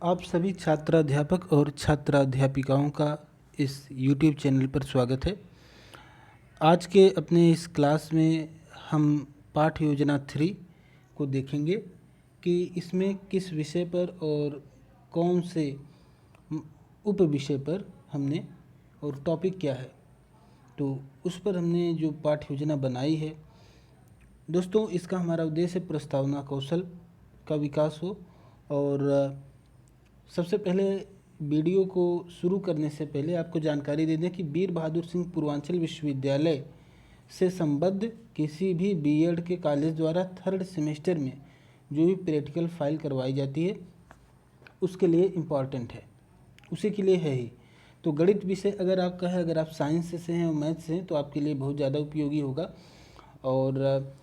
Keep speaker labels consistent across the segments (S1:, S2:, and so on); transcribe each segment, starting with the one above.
S1: आप सभी छात्राध्यापक और छात्राध्यापिकाओं का इस YouTube चैनल पर स्वागत है। आज के अपने इस क्लास में हम पाठ योजना 3 को देखेंगे कि इसमें किस विषय पर और कौन से उप विषय पर हमने और टॉपिक क्या है, तो उस पर हमने जो पाठ योजना बनाई है। दोस्तों, इसका हमारा उद्देश्य प्रस्तावना कौशल का विकास हो। और सबसे पहले वीडियो को शुरू करने से पहले आपको जानकारी दे दें कि वीर बहादुर सिंह पूर्वांचल विश्वविद्यालय से संबद्ध किसी भी बीएड के कॉलेज द्वारा थर्ड सेमेस्टर में जो भी प्रैक्टिकल फाइल करवाई जाती है उसके लिए इम्पॉर्टेंट है, उसी के लिए है ही। तो गणित विषय अगर आपका है, अगर आप साइंस से हैं और मैथ से हैं, तो आपके लिए बहुत ज़्यादा उपयोगी होगा। और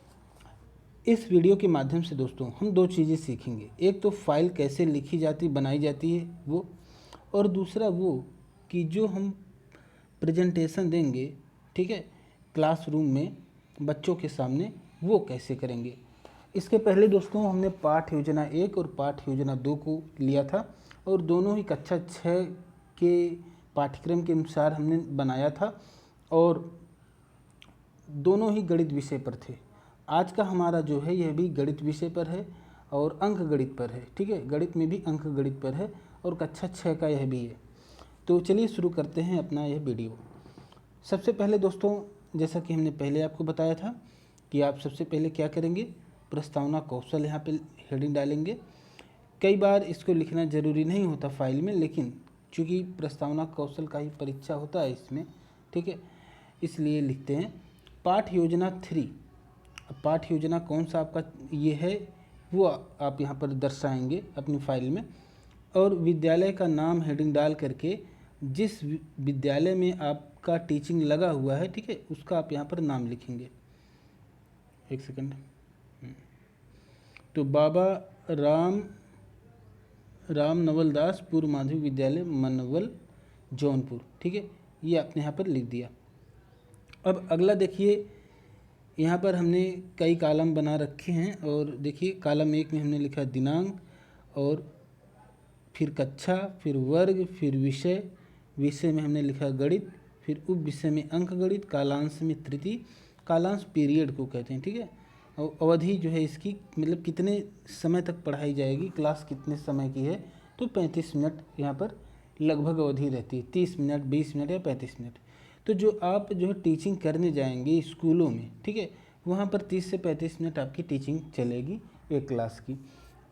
S1: इस वीडियो के माध्यम से दोस्तों हम दो चीज़ें सीखेंगे। एक तो फाइल कैसे लिखी जाती बनाई जाती है वो, और दूसरा वो कि जो हम प्रेजेंटेशन देंगे, ठीक है, क्लासरूम में बच्चों के सामने, वो कैसे करेंगे। इसके पहले दोस्तों हमने पाठ योजना 1 और पाठ योजना 2 को लिया था और दोनों ही कक्षा 6 के पाठ्यक्रम के अनुसार हमने बनाया था और दोनों ही गणित विषय पर थे। आज का हमारा जो है यह भी गणित विषय पर है और अंक गणित पर है, ठीक है, गणित में भी अंक गणित पर है और कक्षा 6 का यह भी है। तो चलिए शुरू करते हैं अपना यह वीडियो। सबसे पहले दोस्तों, जैसा कि हमने पहले आपको बताया था कि आप सबसे पहले क्या करेंगे, प्रस्तावना कौशल यहाँ पे हेडिंग डालेंगे। कई बार इसको लिखना ज़रूरी नहीं होता फाइल में, लेकिन चूँकि प्रस्तावना कौशल का ही परीक्षा होता है इसमें, ठीक है, इसलिए लिखते हैं पाठ योजना 3। अब पाठ योजना कौन सा आपका ये है वो आप यहाँ पर दर्शाएंगे अपनी फाइल में, और विद्यालय का नाम हेडिंग डाल करके जिस विद्यालय में आपका टीचिंग लगा हुआ है, ठीक है, उसका आप यहाँ पर नाम लिखेंगे। एक सेकंड। तो बाबा राम नवल दास पूर्व माध्यमिक विद्यालय मनवल जौनपुर, ठीक है, ये आपने यहाँ पर लिख दिया। अब अगला देखिए, यहाँ पर हमने कई कॉलम बना रखे हैं और देखिए कॉलम 1 में हमने लिखा दिनांक, और फिर कक्षा, फिर वर्ग, फिर विषय, विषय में हमने लिखा गणित, फिर उप विषय में अंक गणित, कालांश में तृतीय, कालांश पीरियड को कहते हैं, ठीक है, और अवधि जो है इसकी मतलब कितने समय तक पढ़ाई जाएगी, क्लास कितने समय की है, तो 35 मिनट यहाँ पर लगभग अवधि रहती है, 30 मिनट, 20 मिनट या 35 मिनट। तो जो आप जो है टीचिंग करने जाएंगे स्कूलों में, ठीक है, वहाँ पर 30 से 35 मिनट आपकी टीचिंग चलेगी एक क्लास की।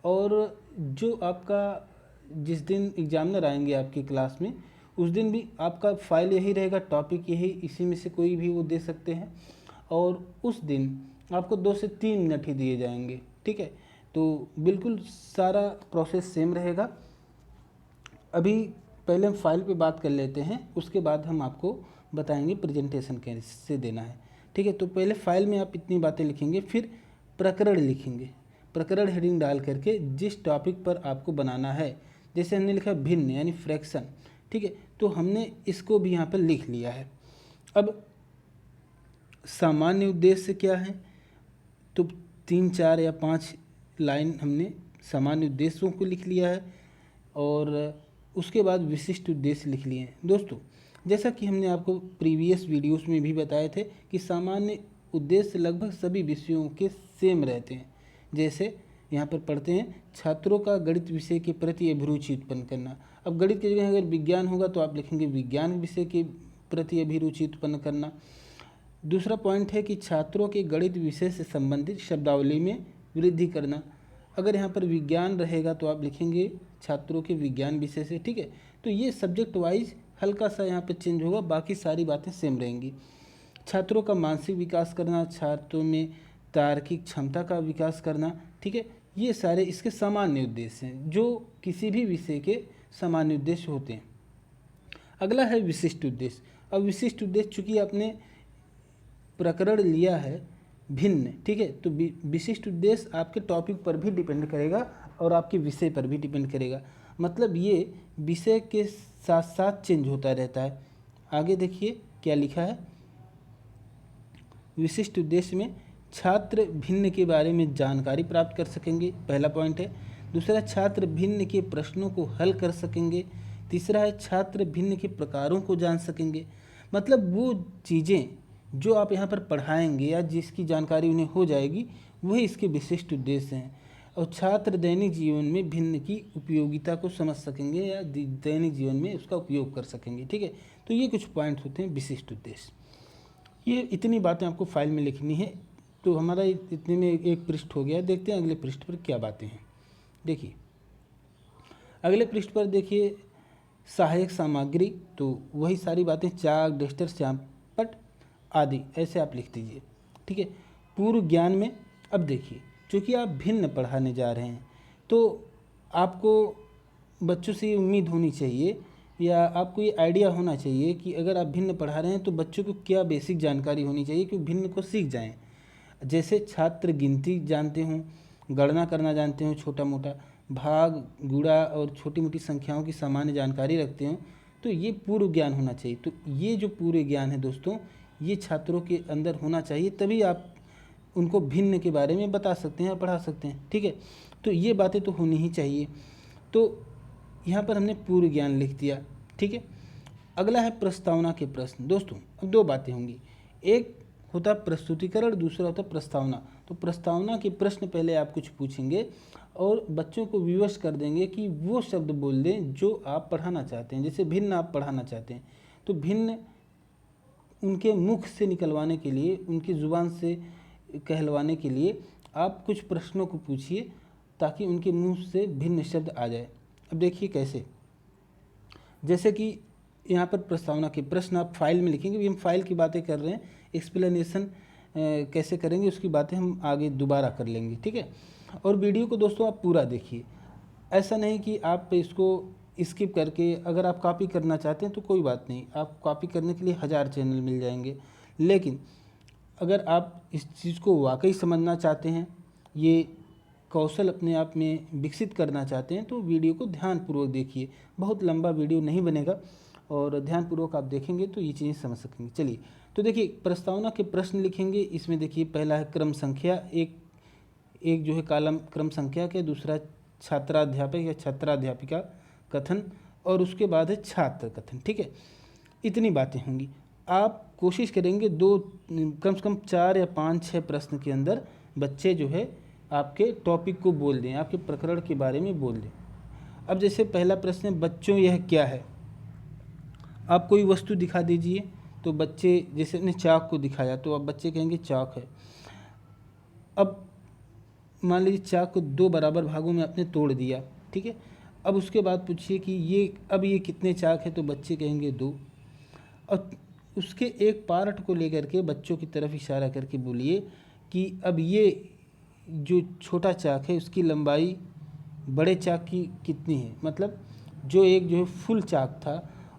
S1: और जो आपका जिस दिन एग्जामिनर आएंगे आपकी क्लास में, उस दिन भी आपका फाइल यही रहेगा, टॉपिक यही, इसी में से कोई भी वो दे सकते हैं, और उस दिन आपको 2 से 3 मिनट ही दिए जाएंगे, ठीक है। तो बिल्कुल सारा प्रोसेस सेम रहेगा। अभी पहले हम फाइल पे बात कर लेते हैं, उसके बाद हम आपको बताएंगे प्रेजेंटेशन कैसे देना है, ठीक है। तो पहले फाइल में आप इतनी बातें लिखेंगे, फिर प्रकरण लिखेंगे, प्रकरण हेडिंग डाल करके जिस टॉपिक पर आपको बनाना है, जैसे हमने लिखा भिन्न यानी फ्रैक्शन, ठीक है, तो हमने इसको भी यहाँ पर लिख लिया है। अब सामान्य उद्देश्य क्या है, तो 3, 4 या 5 लाइन हमने सामान्य उद्देश्यों को लिख लिया है और उसके बाद विशिष्ट उद्देश्य लिख लिए हैं। दोस्तों, जैसा कि हमने आपको प्रीवियस वीडियोस में भी बताए थे कि सामान्य उद्देश्य लगभग सभी विषयों के सेम रहते हैं। जैसे यहाँ पर पढ़ते हैं, छात्रों का गणित विषय के प्रति अभिरुचि उत्पन्न करना। अब गणित की जगह अगर विज्ञान होगा तो आप लिखेंगे विज्ञान विषय के प्रति अभिरुचि उत्पन्न करना। दूसरा पॉइंट है कि छात्रों के गणित विषय से संबंधित शब्दावली में वृद्धि करना। अगर यहाँ पर विज्ञान रहेगा तो आप लिखेंगे छात्रों के विज्ञान विषय से, ठीक है। तो ये सब्जेक्ट वाइज हल्का सा यहाँ पे चेंज होगा, बाकी सारी बातें सेम रहेंगी। छात्रों का मानसिक विकास करना, छात्रों में तार्किक क्षमता का विकास करना, ठीक है, ये सारे इसके सामान्य उद्देश्य हैं जो किसी भी विषय के सामान्य उद्देश्य होते हैं। अगला है विशिष्ट उद्देश्य। अब विशिष्ट उद्देश्य चूँकि आपने प्रकरण लिया है भिन्न, ठीक है, तो विशिष्ट उद्देश्य आपके टॉपिक पर भी डिपेंड करेगा और आपके विषय पर भी डिपेंड करेगा। मतलब ये विषय के साथ साथ चेंज होता रहता है। आगे देखिए क्या लिखा है, विशिष्ट उद्देश्य में छात्र भिन्न के बारे में जानकारी प्राप्त कर सकेंगे, पहला पॉइंट है। दूसरा छात्र भिन्न के प्रश्नों को हल कर सकेंगे, तीसरा है छात्र भिन्न के प्रकारों को जान सकेंगे। मतलब वो चीज़ें जो आप यहाँ पर पढ़ाएंगे या जिसकी जानकारी उन्हें हो जाएगी, वही इसके विशिष्ट उद्देश्य हैं। और छात्र दैनिक जीवन में भिन्न की उपयोगिता को समझ सकेंगे या दैनिक जीवन में उसका उपयोग कर सकेंगे। ठीक है, तो ये कुछ पॉइंट्स होते हैं विशिष्ट उद्देश्य। ये इतनी बातें आपको फाइल में लिखनी है। तो हमारा इतने में एक पृष्ठ हो गया। देखते हैं अगले पृष्ठ पर क्या बातें हैं। देखिए अगले पृष्ठ पर देखिए सहायक सामग्री, तो वही सारी बातें चाक, डस्टर, श्यामपट्ट आदि ऐसे आप लिख दीजिए। ठीक है, पूर्व ज्ञान में अब देखिए चूँकि आप भिन्न पढ़ाने जा रहे हैं तो आपको बच्चों से ये उम्मीद होनी चाहिए या आपको ये आइडिया होना चाहिए कि अगर आप भिन्न पढ़ा रहे हैं तो बच्चों को क्या बेसिक जानकारी होनी चाहिए कि भिन्न को सीख जाएं। जैसे छात्र गिनती जानते हों, गणना करना जानते हों, छोटा मोटा भाग, गुणा और छोटी मोटी संख्याओं की सामान्य जानकारी रखते हों, तो ये पूर्व ज्ञान होना चाहिए। तो ये जो पूरे ज्ञान है दोस्तों, ये छात्रों के अंदर होना चाहिए, तभी आप उनको भिन्न के बारे में बता सकते हैं या पढ़ा सकते हैं। ठीक है, तो ये बातें तो होनी ही चाहिए। तो यहाँ पर हमने पूर्व ज्ञान लिख दिया। ठीक है, अगला है प्रस्तावना के प्रश्न। दोस्तों अब दो बातें होंगी, एक होता प्रस्तुतिकरण, दूसरा होता प्रस्तावना। तो प्रस्तावना के प्रश्न पहले आप कुछ पूछेंगे और बच्चों को विवश कर देंगे कि वो शब्द बोल दें जो आप पढ़ाना चाहते हैं। जैसे भिन्न आप पढ़ाना चाहते हैं तो भिन्न उनके मुख से निकलवाने के लिए, उनकी ज़ुबान से कहलवाने के लिए आप कुछ प्रश्नों को पूछिए ताकि उनके मुंह से भिन्न शब्द आ जाए। अब देखिए कैसे, जैसे कि यहाँ पर प्रस्तावना के प्रश्न आप फाइल में लिखेंगे। हम फाइल की बातें कर रहे हैं, एक्सप्लेनेशन कैसे करेंगे उसकी बातें हम आगे दोबारा कर लेंगे। ठीक है, और वीडियो को दोस्तों आप पूरा देखिए। ऐसा नहीं कि आप इसको स्किप करके, अगर आप कॉपी करना चाहते हैं तो कोई बात नहीं, आप कॉपी करने के लिए 1000 चैनल मिल जाएंगे। लेकिन अगर आप इस चीज़ को वाकई समझना चाहते हैं, ये कौशल अपने आप में विकसित करना चाहते हैं, तो वीडियो को ध्यानपूर्वक देखिए। बहुत लंबा वीडियो नहीं बनेगा और ध्यानपूर्वक आप देखेंगे तो ये चीज़ें समझ सकेंगे। चलिए, तो देखिए प्रस्तावना के प्रश्न लिखेंगे। इसमें देखिए पहला है क्रम संख्या, एक जो है कॉलम क्रम संख्या के, दूसरा छात्राध्यापक या छात्राध्यापिका कथन, और उसके बाद है छात्र कथन। ठीक है, इतनी बातें होंगी। आप कोशिश करेंगे कम से कम 4 या 5-6 प्रश्न के अंदर बच्चे जो है आपके टॉपिक को बोल दें, आपके प्रकरण के बारे में बोल दें। अब जैसे पहला प्रश्न है, बच्चों यह क्या है। आप कोई वस्तु दिखा दीजिए, तो बच्चे जैसे ने चाक को दिखाया तो अब बच्चे कहेंगे चाक है। अब मान लीजिए चाक को 2 बराबर भागों में आपने तोड़ दिया। ठीक है, अब उसके बाद पूछिए कि ये कितने चाक है, तो बच्चे कहेंगे 2। और उसके एक पार्ट को लेकर के बच्चों की तरफ इशारा करके बोलिए कि अब ये जो छोटा चाक है उसकी लंबाई बड़े चाक की कितनी है। मतलब जो एक जो है फुल चाक था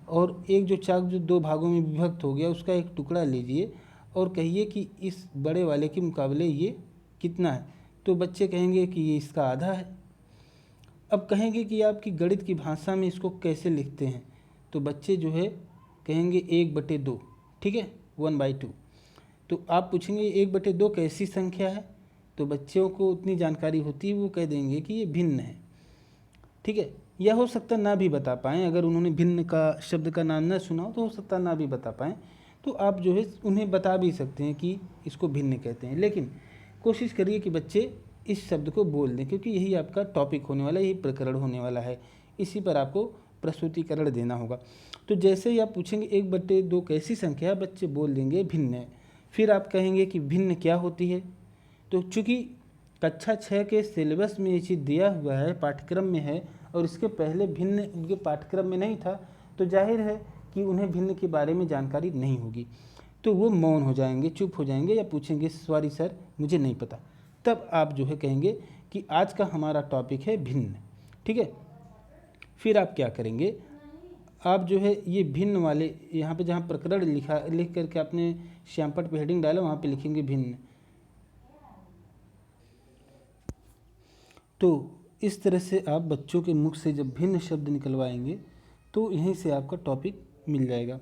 S1: और एक जो चाक जो 2 भागों में विभक्त हो गया, उसका एक टुकड़ा लीजिए और कहिए कि इस बड़े वाले के मुकाबले ये कितना है। तो बच्चे कहेंगे कि ये इसका आधा है। अब कहेंगे कि आपकी गणित की भाषा में इसको कैसे लिखते हैं, तो बच्चे जो है कहेंगे 1/2। ठीक है, 1/2। तो आप पूछेंगे 1/2 कैसी संख्या है, तो बच्चों को उतनी जानकारी होती है, वो कह देंगे कि ये भिन्न है। ठीक है, या हो सकता ना भी बता पाएँ, अगर उन्होंने भिन्न का शब्द का नाम न सुना हो तो हो सकता ना भी बता पाएँ, तो आप जो है उन्हें बता भी सकते हैं कि इसको भिन्न कहते हैं। लेकिन कोशिश करिए कि बच्चे इस शब्द को बोल दें, क्योंकि यही आपका टॉपिक होने वाला है, यही प्रकरण होने वाला है, इसी पर आपको प्रस्तुतिकरण देना होगा। तो जैसे ही आप पूछेंगे 1/2 कैसी संख्या है, बच्चे बोल देंगे भिन्न है। फिर आप कहेंगे कि भिन्न क्या होती है, तो चूँकि कक्षा 6 के सिलेबस में ये चीज़ दिया हुआ है, पाठ्यक्रम में है, और इसके पहले भिन्न उनके पाठ्यक्रम में नहीं था, तो जाहिर है कि उन्हें भिन्न के बारे में जानकारी नहीं होगी। तो वो मौन हो जाएंगे, चुप हो जाएंगे या पूछेंगे सॉरी सर मुझे नहीं पता। तब आप जो है कहेंगे कि आज का हमारा टॉपिक है भिन्न। ठीक है, फिर आप क्या करेंगे, आप जो है ये भिन्न वाले यहाँ पे जहाँ प्रकरण लिख करके आपने श्यामपट्ट पे हेडिंग डाला, वहाँ पे लिखेंगे भिन्न। तो इस तरह से आप बच्चों के मुख से जब भिन्न शब्द निकलवाएंगे तो यहीं से आपका टॉपिक मिल जाएगा।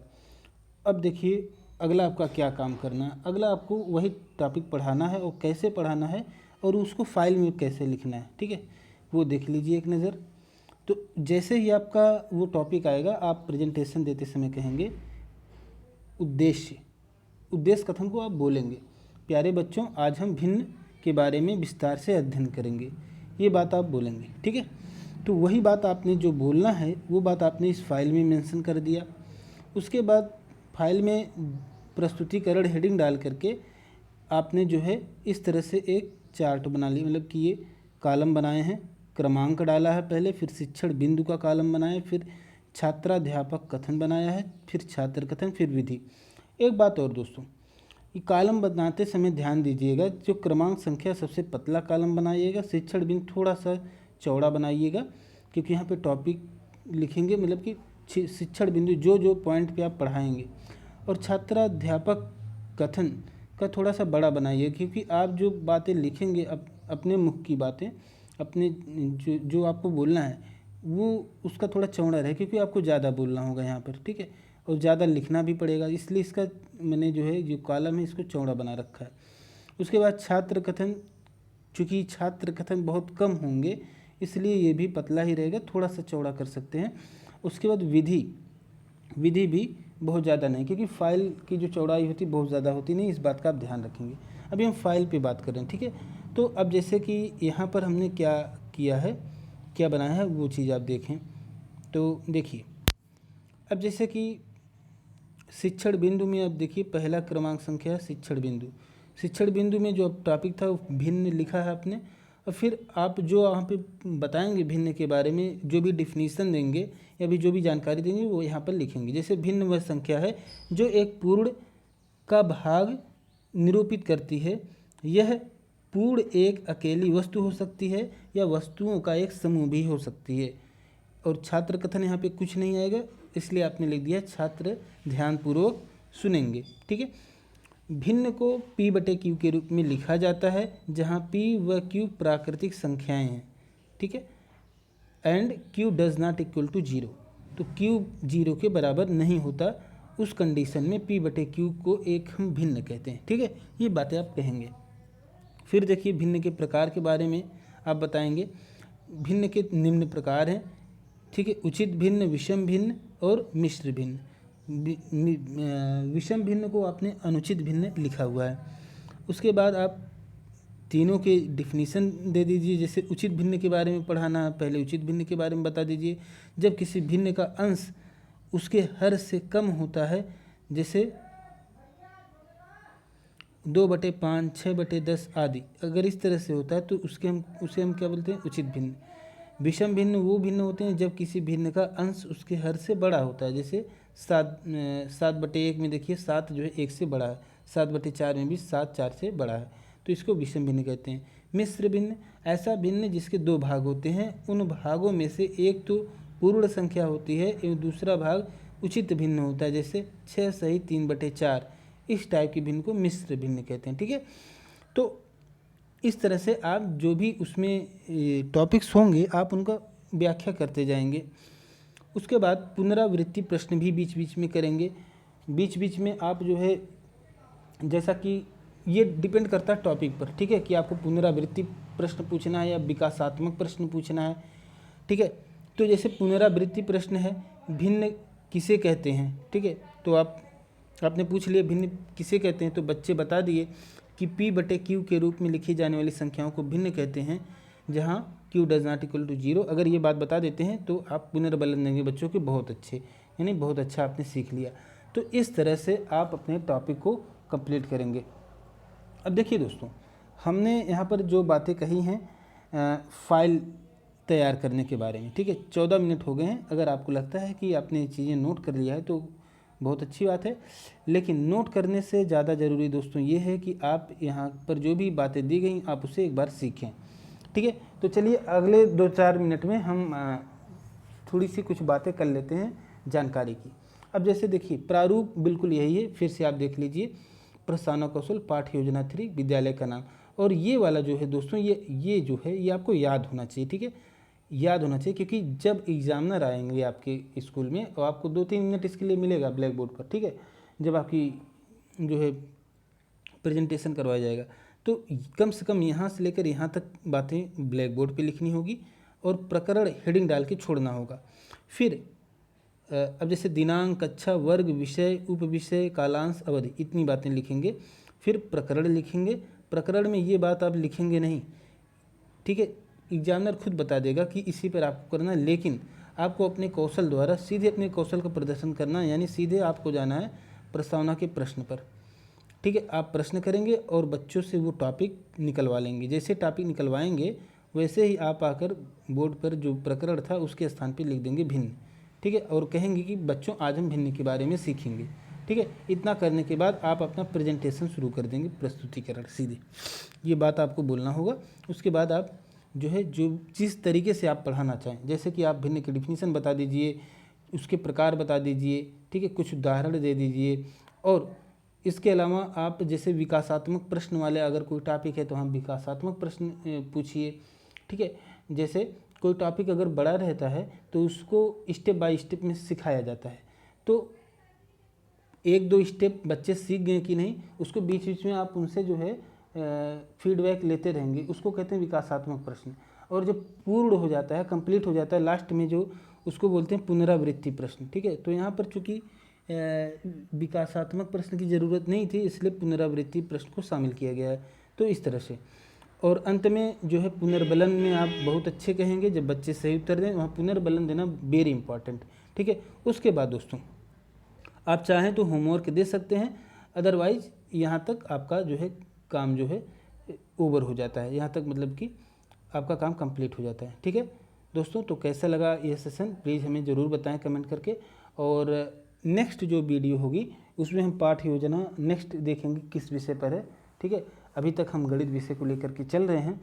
S1: अब देखिए अगला आपका क्या काम करना है। अगला आपको वही टॉपिक पढ़ाना है और कैसे पढ़ाना है और उसको फाइल में कैसे लिखना है। ठीक है, वो देख लीजिए एक नज़र। तो जैसे ही आपका वो टॉपिक आएगा, आप प्रेजेंटेशन देते समय कहेंगे उद्देश्य, उद्देश्य कथन को आप बोलेंगे, प्यारे बच्चों आज हम भिन्न के बारे में विस्तार से अध्ययन करेंगे, ये बात आप बोलेंगे। ठीक है, तो वही बात आपने जो बोलना है वो बात आपने इस फाइल में मेंशन कर दिया। उसके बाद फाइल में प्रस्तुतिकरण हेडिंग डाल करके आपने जो है इस तरह से एक चार्ट बना लिया, मतलब कि ये कॉलम बनाए हैं, क्रमांक डाला है पहले, फिर शिक्षण बिंदु का कॉलम बनाया, फिर छात्राध्यापक कथन बनाया है, फिर छात्र कथन, फिर विधि। एक बात और दोस्तों, ये कॉलम बनाते समय ध्यान दीजिएगा, जो क्रमांक संख्या सबसे पतला कॉलम बनाइएगा, शिक्षण बिंदु थोड़ा सा चौड़ा बनाइएगा, क्योंकि यहाँ पे टॉपिक लिखेंगे, मतलब कि शिक्षण बिंदु जो जो पॉइंट पे आप पढ़ाएंगे। और छात्राध्यापक कथन का थोड़ा सा बड़ा बनाइए, क्योंकि आप जो बातें लिखेंगे अपने मुख की बातें, अपने जो आपको बोलना है वो उसका थोड़ा चौड़ा रहे, क्योंकि आपको ज़्यादा बोलना होगा यहाँ पर। ठीक है, और ज़्यादा लिखना भी पड़ेगा, इसलिए इसका मैंने जो है जो कॉलम है इसको चौड़ा बना रखा है। उसके बाद छात्र कथन, चूँकि छात्र कथन बहुत कम होंगे इसलिए ये भी पतला ही रहेगा, थोड़ा सा चौड़ा कर सकते हैं। उसके बाद विधि, विधि भी बहुत ज़्यादा नहीं, क्योंकि फाइल की जो चौड़ाई होती बहुत ज़्यादा होती नहीं, इस बात का आप ध्यान रखेंगे। अभी हम फाइल पे बात कर रहे हैं। ठीक है, तो अब जैसे कि यहाँ पर हमने क्या किया है, क्या बनाया है वो चीज़ आप देखें। तो देखिए, अब जैसे कि शिक्षण बिंदु में अब देखिए पहला क्रमांक संख्या है शिक्षण बिंदु। शिक्षण बिंदु में जो टॉपिक था वो भिन्न लिखा है आपने, और फिर आप जो वहाँ पे बताएंगे भिन्न के बारे में, जो भी डिफिनीसन देंगे या भी जो भी जानकारी देंगे वो यहाँ पर लिखेंगे। जैसे भिन्न वह संख्या है जो एक पूर्ण का भाग निरूपित करती है। यह पूर्ण एक अकेली वस्तु हो सकती है या वस्तुओं का एक समूह भी हो सकती है। और छात्र कथन यहाँ पे कुछ नहीं आएगा, इसलिए आपने लिख दिया छात्र ध्यानपूर्वक सुनेंगे। ठीक है, भिन्न को P/Q के रूप में लिखा जाता है, जहाँ P व Q प्राकृतिक संख्याएं हैं। ठीक है, and Q does not equal to 0, तो Q 0 के बराबर नहीं होता, उस कंडीशन में P/Q को एक हम भिन्न कहते हैं। ठीक है, ये बातें आप कहेंगे। फिर देखिए भिन्न के प्रकार के बारे में आप बताएंगे। भिन्न के निम्न प्रकार हैं। ठीक है, उचित भिन्न, विषम भिन्न और मिश्र भिन्न। विषम भिन्न को आपने अनुचित भिन्न लिखा हुआ है। उसके बाद आप तीनों के डिफिनीसन दे दीजिए। जैसे उचित भिन्न के बारे में पढ़ाना है, पहले उचित भिन्न के बारे में बता दीजिए। जब किसी भिन्न का अंश उसके हर से कम होता है, जैसे 2/5, 6/10 आदि, अगर इस तरह से होता है तो उसे हम क्या बोलते हैं, उचित भिन्न। विषम भिन्न वो भिन्न होते हैं जब किसी भिन्न का अंश उसके हर से बड़ा होता है। जैसे 7/1 में देखिए 7 जो है 1 से बड़ा है, 7/4 में भी 7 4 से बड़ा है, तो इसको विषम भिन्न कहते हैं। मिश्र भिन्न, ऐसा भिन्न जिसके 2 भाग होते हैं, उन भागों में से एक तो पूर्ण संख्या होती है एवं दूसरा भाग उचित भिन्न होता है, जैसे 6 सही 3/4, इस टाइप की भिन्न को मिश्र भिन्न कहते हैं। ठीक है, तो इस तरह से आप जो भी उसमें टॉपिक्स होंगे आप उनका व्याख्या करते जाएंगे। उसके बाद पुनरावृत्ति प्रश्न भी बीच बीच में करेंगे। बीच बीच में आप जो है, जैसा कि ये डिपेंड करता है टॉपिक पर, ठीक है, कि आपको पुनरावृत्ति प्रश्न पूछना है या विकासात्मक प्रश्न पूछना है। ठीक है, तो जैसे पुनरावृत्ति प्रश्न है, भिन्न किसे कहते हैं। ठीक है, तो आपने पूछ लिया भिन्न किसे कहते हैं, तो बच्चे बता दिए कि P/Q के रूप में लिखी जाने वाली संख्याओं को भिन्न कहते हैं, जहाँ Q does not equal to 0। अगर ये बात बता देते हैं तो आप पुनर्बलन देंगे बच्चों के, बहुत अच्छे, यानी बहुत अच्छा आपने सीख लिया। तो इस तरह से आप अपने टॉपिक को कंप्लीट करेंगे। अब देखिए दोस्तों, हमने यहाँ पर जो बातें कही हैं फाइल तैयार करने के बारे में, ठीक है, 14 मिनट हो गए हैं। अगर आपको लगता है कि आपने चीज़ें नोट कर लिया है तो बहुत अच्छी बात है, लेकिन नोट करने से ज़्यादा ज़रूरी दोस्तों ये है कि आप यहाँ पर जो भी बातें दी गई आप उसे एक बार सीखें। ठीक है, तो चलिए अगले 2-4 मिनट में हम थोड़ी सी कुछ बातें कर लेते हैं जानकारी की। अब जैसे देखिए प्रारूप बिल्कुल यही है, फिर से आप देख लीजिए, प्रस्थान कौशल पाठ्य योजना 3 विद्यालय का नाम। और ये वाला जो है दोस्तों, ये जो है ये आपको याद होना चाहिए। ठीक है, याद होना चाहिए, क्योंकि जब एग्जामिनर आएंगे आपके स्कूल में और आपको 2-3 मिनट इसके लिए मिलेगा ब्लैक बोर्ड पर। ठीक है, जब आपकी जो है प्रेजेंटेशन करवाया जाएगा तो कम से कम यहाँ से लेकर यहाँ तक बातें ब्लैक बोर्ड पे लिखनी होगी और प्रकरण हेडिंग डाल के छोड़ना होगा। फिर अब जैसे दिनांक, कक्षा, वर्ग, विषय, उपविषय, कालांश, अवधि, इतनी बातें लिखेंगे। फिर प्रकरण लिखेंगे। प्रकरण में ये बात आप लिखेंगे नहीं, ठीक है, एग्जामिनर खुद बता देगा कि इसी पर आपको करना है, लेकिन आपको अपने कौशल द्वारा सीधे अपने कौशल का प्रदर्शन करना है, यानी सीधे आपको जाना है प्रस्तावना के प्रश्न पर, ठीक है। आप प्रश्न करेंगे और बच्चों से वो टॉपिक निकलवा लेंगे। जैसे टॉपिक निकलवाएंगे वैसे ही आप आकर बोर्ड पर जो प्रकरण था उसके स्थान पर लिख देंगे भिन्न, ठीक है, और कहेंगे कि बच्चों आज हम भिन्न के बारे में सीखेंगे, ठीक है। इतना करने के बाद आप अपना प्रेजेंटेशन शुरू कर देंगे, प्रस्तुतिकरण, सीधे ये बात आपको बोलना होगा। उसके बाद आप जो है जो जिस तरीके से आप पढ़ाना चाहें, जैसे कि आप भिन्न की डिफिनीशन बता दीजिए, उसके प्रकार बता दीजिए, ठीक है, कुछ उदाहरण दे दीजिए। और इसके अलावा आप जैसे विकासात्मक प्रश्न वाले अगर कोई टॉपिक है तो हम विकासात्मक प्रश्न पूछिए, ठीक है। जैसे कोई टॉपिक अगर बड़ा रहता है तो उसको स्टेप बाय स्टेप में सिखाया जाता है, तो एक दो स्टेप बच्चे सीख गए कि नहीं, उसको बीच बीच में आप उनसे जो है फीडबैक लेते रहेंगे, उसको कहते हैं विकासात्मक प्रश्न। और जब पूर्ण हो जाता है, कंप्लीट हो जाता है, लास्ट में जो उसको बोलते हैं पुनरावृत्ति प्रश्न, ठीक है। तो यहाँ पर चूँकि विकासात्मक प्रश्न की ज़रूरत नहीं थी, इसलिए पुनरावृत्ति प्रश्न को शामिल किया गया है। तो इस तरह से, और अंत में जो है पुनर्बलन में आप बहुत अच्छे कहेंगे, जब बच्चे सही उत्तर दें वहाँ पुनर्बलन देना वेरी इंपॉर्टेंट, ठीक है। उसके बाद दोस्तों आप चाहें तो होमवर्क दे सकते हैं, अदरवाइज यहाँ तक आपका जो है काम जो है ओवर हो जाता है, यहाँ तक मतलब कि आपका काम कंप्लीट हो जाता है, ठीक है दोस्तों। तो कैसा लगा यह सेशन प्लीज़ हमें ज़रूर बताएं कमेंट करके। और नेक्स्ट जो वीडियो होगी उसमें हम पाठ योजना नेक्स्ट देखेंगे किस विषय पर है, ठीक है। अभी तक हम गणित विषय को लेकर के चल रहे हैं,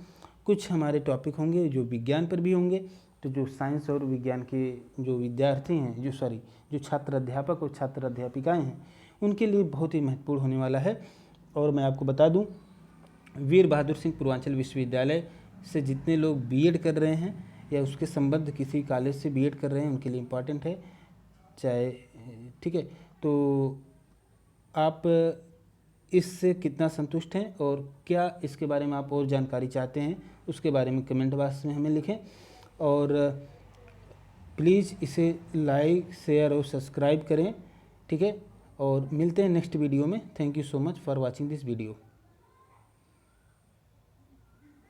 S1: कुछ हमारे टॉपिक होंगे जो विज्ञान पर भी होंगे। तो जो साइंस और विज्ञान के जो विद्यार्थी हैं, जो छात्र अध्यापक और छात्र अध्यापिकाएँ हैं, उनके लिए बहुत ही महत्वपूर्ण होने वाला है। और मैं आपको बता दूं, वीर बहादुर सिंह पूर्वांचल विश्वविद्यालय से जितने लोग बीएड कर रहे हैं या उसके संबद्ध किसी कॉलेज से बीएड कर रहे हैं, उनके लिए इम्पॉर्टेंट है, चाहे, ठीक है। तो आप इससे कितना संतुष्ट हैं और क्या इसके बारे में आप और जानकारी चाहते हैं, उसके बारे में कमेंट बॉक्स में हमें लिखें। और प्लीज़ इसे लाइक, शेयर और सब्सक्राइब करें, ठीक है। और मिलते हैं नेक्स्ट वीडियो में। Thank you so much for watching this video.